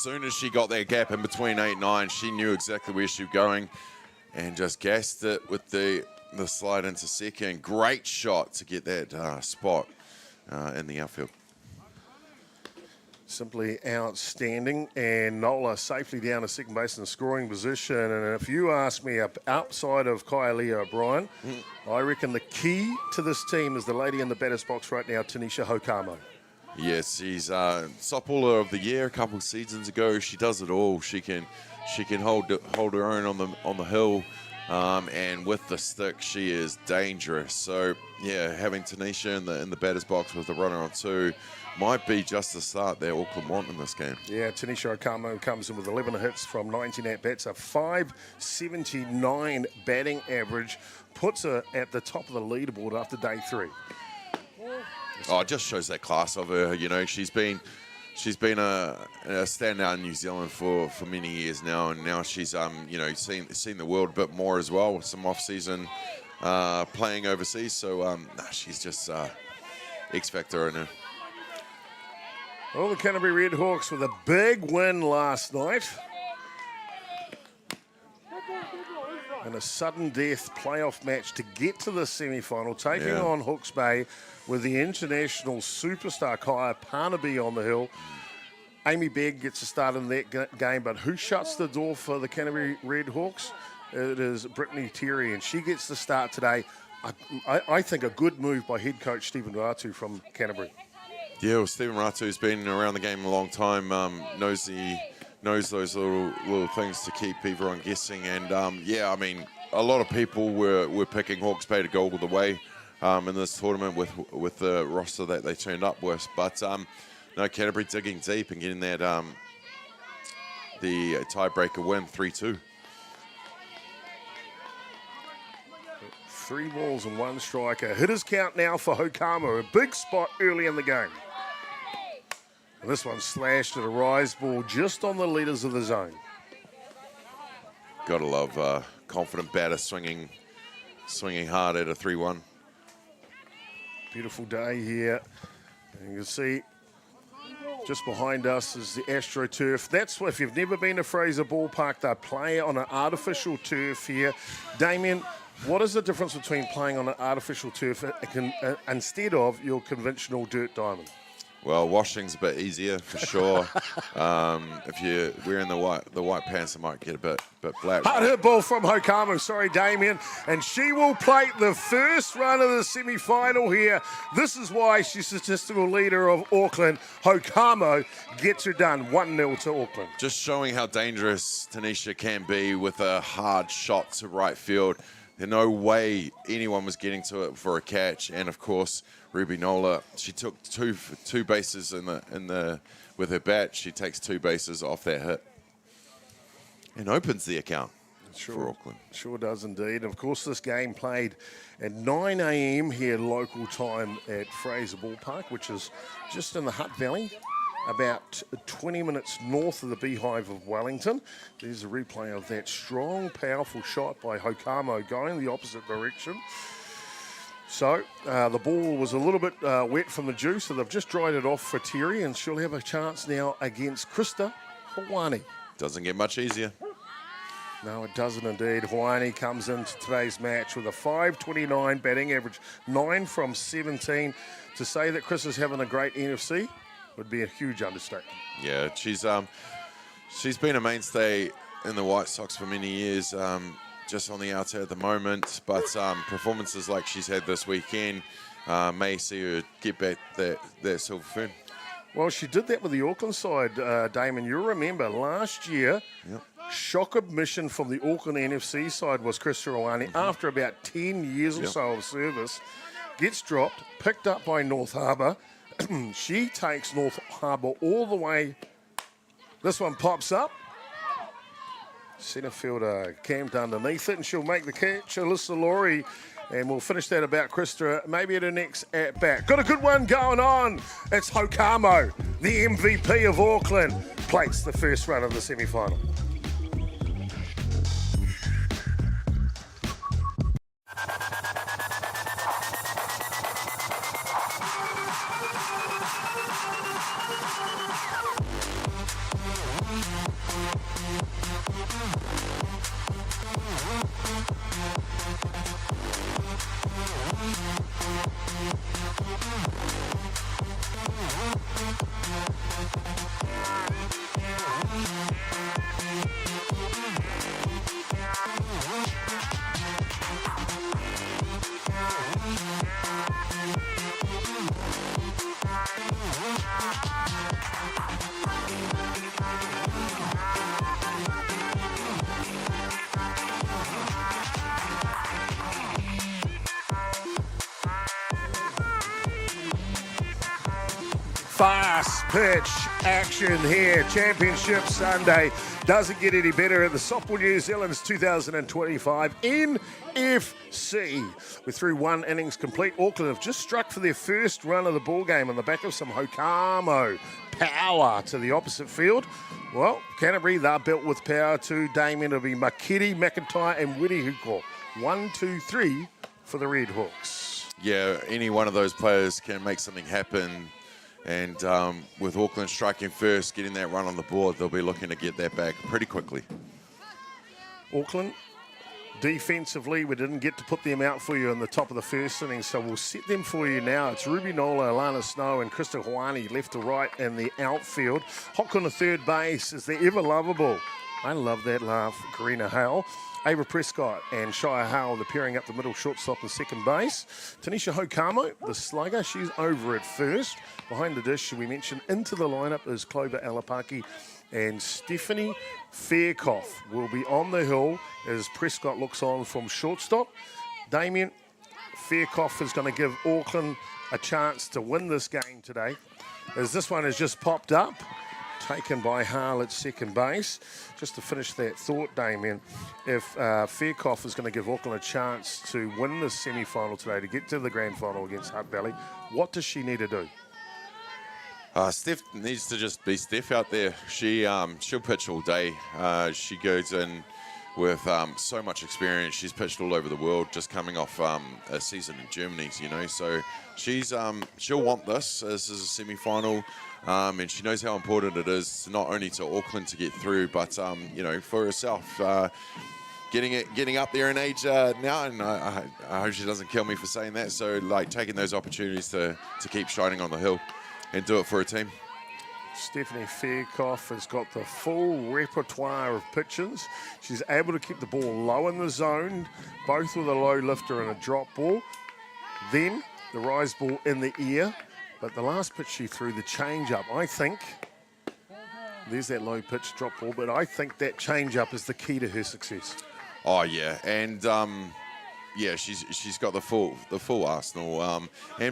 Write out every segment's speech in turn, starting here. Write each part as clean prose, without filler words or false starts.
soon as she got that gap in between 8 and 9, she knew exactly where she was going and just gassed it with the slide into second. Great shot to get that spot in the outfield. Simply outstanding. And Nola safely down to second base in the scoring position. And if you ask me, outside of Kailia O'Brien, I reckon the key to this team is the lady in the batter's box right now, Tanisha Hokianga. Yes, she's softballer of the year a couple of seasons ago. She does it all. She can hold her own on the hill, and with the stick, she is dangerous. So yeah, having Tanisha in the batter's box with a runner on 2 might be just the start that Auckland want in this game. Yeah, Tanisha Hokianga comes in with 11 hits from 19 at-bats, a 579 batting average, puts her at the top of the leaderboard after day 3. Oh, it just shows that class of her. You know, she's been a standout in New Zealand for many years now, and now she's seen the world a bit more as well with some off-season playing overseas. So she's just X factor in her. Well, the Canterbury Red Hawks with a big win last night. And a sudden death playoff match to get to the semi-final, taking on Hawke's Bay with the international superstar Kaya Parnaby on the hill. Amy Begg gets a start in that game, but who shuts the door for the Canterbury Red Hawks? It is Brittany Terry, and she gets the start today. I think a good move by head coach Stephen Ratu from Canterbury. Yeah, well, Stephen Ratu's been around the game a long time, knows those little things to keep everyone guessing. And, I mean, a lot of people were picking Hawke's Bay to go all the way in this tournament with the roster that they turned up with. But, no, Canterbury digging deep and getting that the tiebreaker win, 3-2. 3 balls and 1 striker. Hitters count now for Hokianga, a big spot early in the game. And this one slashed at a rise ball just on the leaders of the zone. Gotta love confident batter swinging hard at a 3-1. Beautiful day here. And you can see just behind us is the AstroTurf. That's what, if you've never been to Fraser Ballpark, they play on an artificial turf here. Damien, what is the difference between playing on an artificial turf instead of your conventional dirt diamond? Well, washing's a bit easier for sure. If you're wearing the white pants, it might get a bit black. Hard hit ball from Hokianga, sorry Damien, and she will plate the first run of the semi-final here. This is why she's statistical leader of Auckland. Hokianga gets her done, 1-0 to Auckland. Just showing how dangerous Tanisha can be with a hard shot to right field. There's no way anyone was getting to it for a catch, and of course Ruby Nola, she took two bases with her bat. She takes 2 bases off that hit and opens the account for Auckland. Sure does indeed. And of course, this game played at 9 a.m. here local time at Fraser Ballpark, which is just in the Hutt Valley, about 20 minutes north of the Beehive of Wellington. There's a replay of that strong, powerful shot by Hokianga going the opposite direction. So the ball was a little bit wet from the juice, so they've just dried it off for Terry, and she'll have a chance now against Krista Hawani. Doesn't get much easier. No, it doesn't indeed. Hawani comes into today's match with a 529 batting average, 9 from 17. To say that Chris is having a great NFC would be a huge understatement. Yeah, she's been a mainstay in the White Sox for many years. Just on the outside at the moment, but performances like she's had this weekend may see her get back that silver fern. Well, she did that with the Auckland side, Damon. You'll remember last year, shock admission from the Auckland NFC side was Krista Hawani after about 10 years or so of service. Gets dropped, picked up by North Harbour. She takes North Harbour all the way. This one pops up. Centre fielder camped underneath it, and she'll make the catch. Alyssa Laurie, and we'll finish that about Krista maybe at her next at-bat. Got a good one going on. It's Hokianga, the MVP of Auckland, plates the first run of the semi-final. Fast pitch action here. Championship Sunday. Doesn't get any better at the Softball New Zealand's 2025 NFC. We're through one innings complete. Auckland have just struck for their first run of the ball game on the back of some Hokamo power to the opposite field. Well, Canterbury, they're built with power too. Damien, it'll be Makiri, McIntyre and Wirihuko. 1, 2, 3 for the Red Hawks. Yeah, any one of those players can make something happen. And with Auckland striking first, getting that run on the board, they'll be looking to get that back pretty quickly. Auckland, defensively, we didn't get to put them out for you in the top of the first inning, so we'll set them for you now. It's Ruby Nola, Alana Snow, and Krista Hawani left to right in the outfield. Hock on the third base is the ever-lovable, I love that laugh, Karina Hale. Ava Prescott and Shia Hale, the pairing up the middle, shortstop and second base. Tanisha Hokianga, the slugger, she's over at first. Behind the dish, we mentioned into the lineup is Clover Alapaki and Stephanie Faircoff will be on the hill as Prescott looks on from shortstop. Damien Faircoff is going to give Auckland a chance to win this game today, as this one has just popped up. Taken by Hale at second base. Just to finish that thought, Damien, if Faircoff is going to give Auckland a chance to win this semi-final today, to get to the grand final against Hutt Valley, what does she need to do? Steph needs to just be Steph out there. She'll pitch all day. She goes in with so much experience. She's pitched all over the world, just coming off a season in Germany, you know. So she'll want this. This is a semi-final. And she knows how important it is, not only to Auckland to get through, but you know, for herself. Getting up there in age now, and I hope she doesn't kill me for saying that. So, like, taking those opportunities to keep shining on the hill and do it for a team. Stephanie Faircoff has got the full repertoire of pitches. She's able to keep the ball low in the zone, both with a low lifter and a drop ball. Then the rise ball in the air. But the last pitch she threw, the change-up, I think, there's that low pitch drop ball, but I think that change-up is the key to her success. Oh, yeah, and yeah, she's got the full arsenal.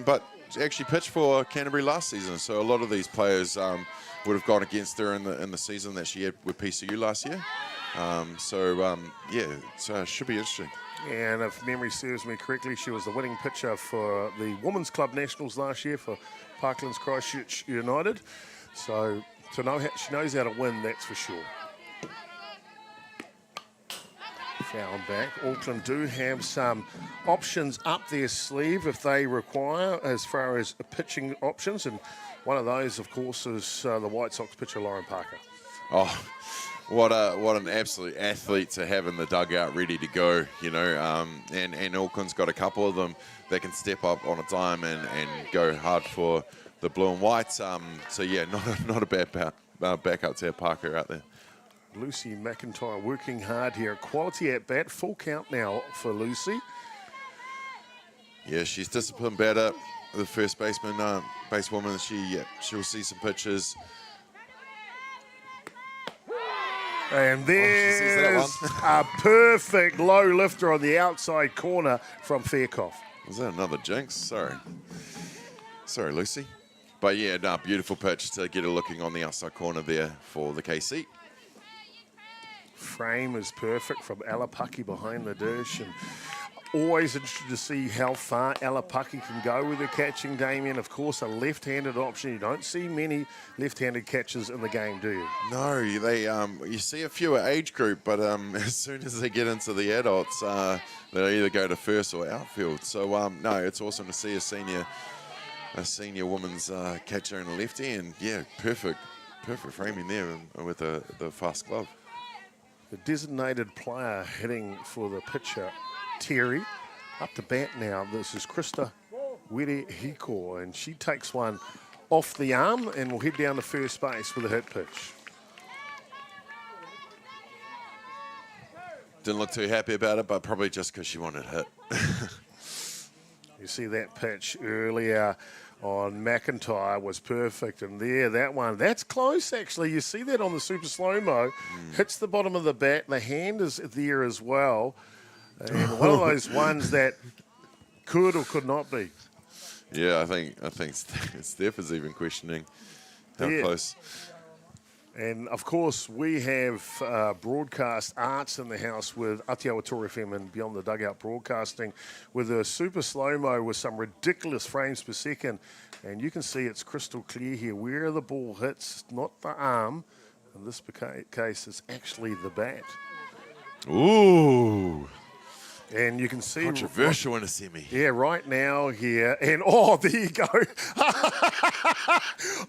But she actually pitched for Canterbury last season, so a lot of these players would have gone against her in the season that she had with PCU last year. Yeah, it should be interesting. And if memory serves me correctly, she was the winning pitcher for the Women's Club Nationals last year for Parklands Christchurch United. So she knows how to win, that's for sure. Foul back. Auckland do have some options up their sleeve if they require, as far as pitching options. And one of those, of course, is the White Sox pitcher, Lauren Parker. Oh, what an absolute athlete to have in the dugout ready to go, you know. And Auckland's got a couple of them that can step up on a dime and go hard for the blue and white. So, yeah, not a bad backup to have Parker out there. Lucy McIntyre working hard here. Quality at bat, full count now for Lucy. Yeah, she's disciplined batter. The first basewoman, she'll see some pitches. And there's a perfect low lifter on the outside corner from Faircoff. Was that another jinx? Sorry, Lucy. But yeah, beautiful pitch to get her looking on the outside corner there for the KC. Frame is perfect from Alapaki behind the dish, and always interested to see how far Alapaki can go with her catching, Damien. Of course, a left-handed option. You don't see many left-handed catches in the game, do you? No, they you see a fewer age group, but as soon as they get into the adults, they'll either go to first or outfield. So no, it's awesome to see a senior woman's catcher in the lefty, and yeah, perfect Perfect framing there with the fast glove. The designated player hitting for the pitcher, Terry. Up to bat now. This is Krista Were-Hiko, and she takes one off the arm and will head down to first base with a hit pitch. Didn't look too happy about it, but probably just because she wanted hit. You see that pitch earlier on McIntyre was perfect, and there, that one, that's close actually. You see that on the super slow-mo. Hits the bottom of the bat, the hand is there as well. And one of those ones that could or could not be. Yeah, I think Steph is even questioning how close. And, of course, we have broadcast arts in the house with Atiawa Toa FM and Beyond the Dugout Broadcasting with a super slow-mo with some ridiculous frames per second. And you can see it's crystal clear here where the ball hits, not the arm. In this case, it's actually the bat. Ooh. And you can see... Controversial in a semi. Yeah, right now here. And, oh, there you go.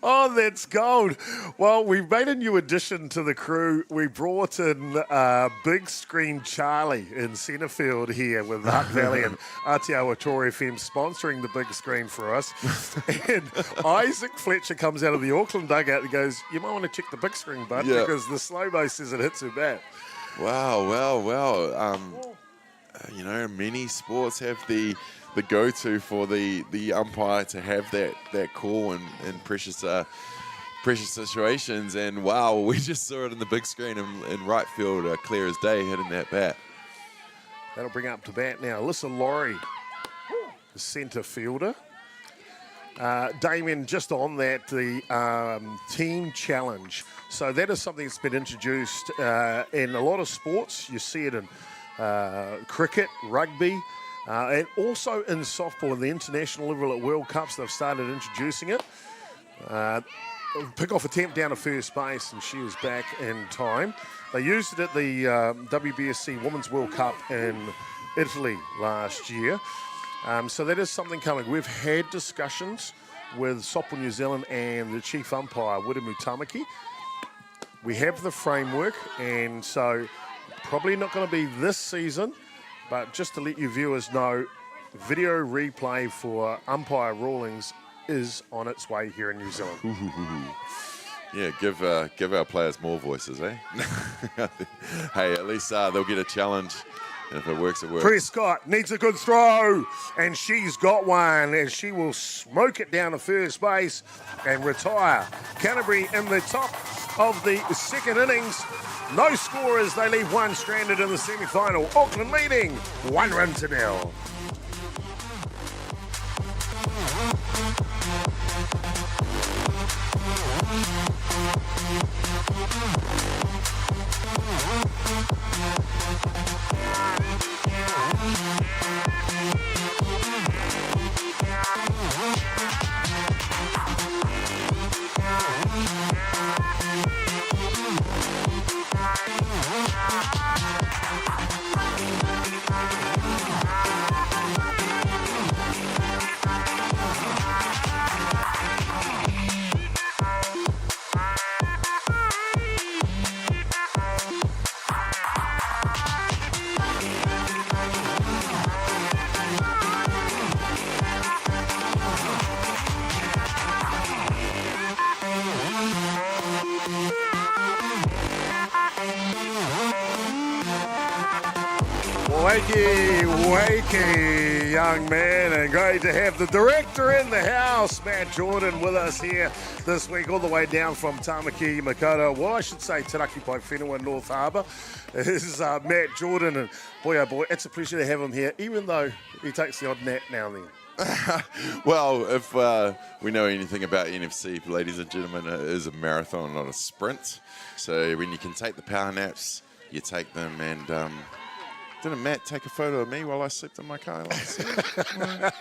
Oh, that's gold. Well, we've made a new addition to the crew. We brought in Big Screen Charlie in centre field here with Hutt Valley and Atiawa Toa FM sponsoring the big screen for us. And Isaac Fletcher comes out of the Auckland dugout and goes, you might want to check the big screen, bud, because the slow-mo says it hits her bat. Wow, well. You know, many sports have the go-to for the umpire to have that call in precious situations. And wow, we just saw it in the big screen in right field, clear as day, hitting that bat. That'll bring up to bat now. Alyssa Laurie, the centre fielder. Damien, just on that, the team challenge. So that is something that's been introduced in a lot of sports. You see it in cricket, rugby, and also in softball. In the international level at World Cups, they've started introducing it. Pick-off attempt down to first base, and she is back in time. They used it at the WBSC Women's World Cup in Italy last year. So that is something coming. We've had discussions with Softball New Zealand and the chief umpire, Wiremu Tamaki. We have the framework, and so probably not going to be this season, but just to let you viewers know, video replay for umpire rulings is on its way here in New Zealand. Yeah, give our players more voices, eh? Hey, at least they'll get a challenge, and if it works, it works. Prescott needs a good throw, and she's got one, and she will smoke it down to first base and retire. Canterbury in the top of the second innings. No score as they leave one stranded in the semi-final. Auckland leading 1-0. Wakey, young man, and great to have the director in the house, Matt Jordan, with us here this week, all the way down from Tamaki, Makaurau. Well, I should say Taraki Pai Whenua, North Harbour. This is Matt Jordan, and boy, oh boy, it's a pleasure to have him here, even though he takes the odd nap now and then. Well, if we know anything about NFC, ladies and gentlemen, it is a marathon, not a sprint. So when you can take the power naps, you take them. And didn't Matt take a photo of me while I slept in my car last night?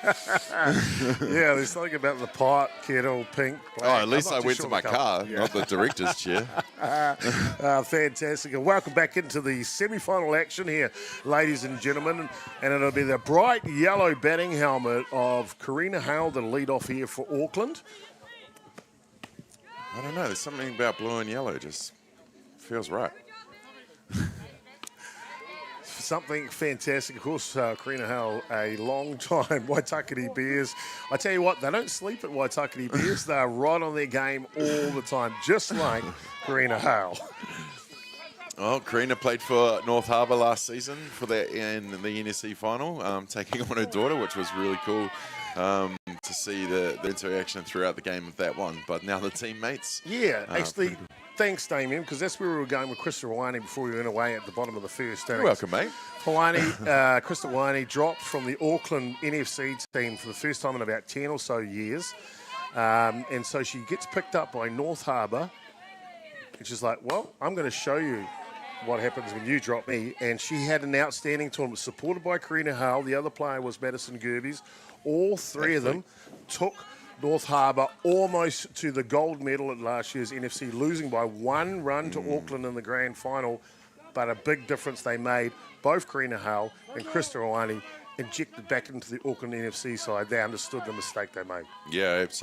Yeah, there's something about the pot, kettle, pink, black. Oh, at least I went to my car, not the director's chair. Fantastic. And welcome back into the semi-final action here, ladies and gentlemen. And it'll be the bright yellow batting helmet of Karina Hale that'll lead off here for Auckland. I don't know. There's something about blue and yellow just feels right. Something fantastic. Of course, Karina Howell, a long time Waitakere Bears. I tell you what, they don't sleep at Waitakere Bears. They're right on their game all the time, just like Karina Howell. Well, Karina played for North Harbour last season for in the NFC final, taking on her daughter, which was really cool to see the interaction throughout the game of that one. But now the teammates. Yeah, actually, thanks, Damien, because that's where we were going with Krista Rawani before we went away at the bottom of the first innings. You're welcome, mate. Krista Rawani dropped from the Auckland NFC team for the first time in about 10 or so years. And so she gets picked up by North Harbour. And she's like, well, I'm going to show you what happens when you drop me. And she had an outstanding tournament supported by Karina Howell. The other player was Madison Gerbes. All three of them took North Harbour almost to the gold medal at last year's NFC, losing by 1 run to Auckland in the grand final. But a big difference they made. Both Karina Howell and Krista Rawani injected back into the Auckland NFC side. They understood the mistake they made. Yeah, absolutely.